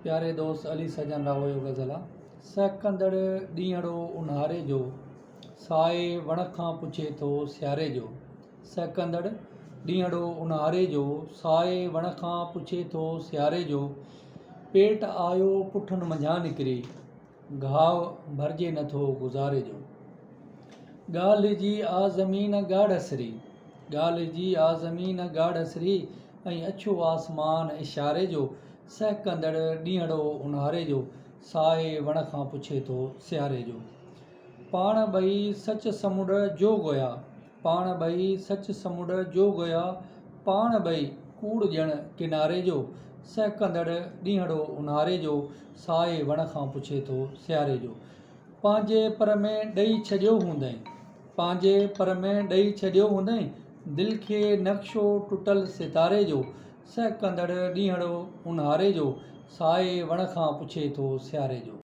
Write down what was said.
प्यारे दोस्त अली सजन राव जो गज़ल आहे। सहकंदड़ ॾींहड़ो ऊन्हारे जो, साए वण खां पुछे थो सियारे जो। सहकंदड़ ॾींहड़ो ऊन्हारे जो, साए वण खां पुछे थो सियारे जो। पेट आयो पुठनि मंझां निकिरी, घाव भरिजे नथो गुज़ारे जो। ॻाल्हि जी आ ज़मीन ॻाढ़सरी, ॻाल्हि जी आ ज़मीन ॻाढ़सरी, ऐं अछो आसमान इशारे जो। सहकंदड़ ॾींहड़ो ऊन्हारे जो, साए वण खां पुछे थो सियारे जो। पाण ॿई सच समुंड जोग हुया, पाण ॿई सच समुंड जोग हुया, पाण ॿई कूड़ ॼण किनारे जो। सहकंदड़ ॾींहड़ो ऊन्हारे जो, साए वण खां पुछे थो सियारे जो। पंहिंजे पर में ॾेई छॾियो हूंदई, पंहिंजे पर में ॾेई छॾियो हूंदई, दिलि खे नक्शो टुटल सितारे जो। सहकंदड़ ॾींहड़ो ऊन्हारे जो, साए वण खां पुछे थो सियारे जो।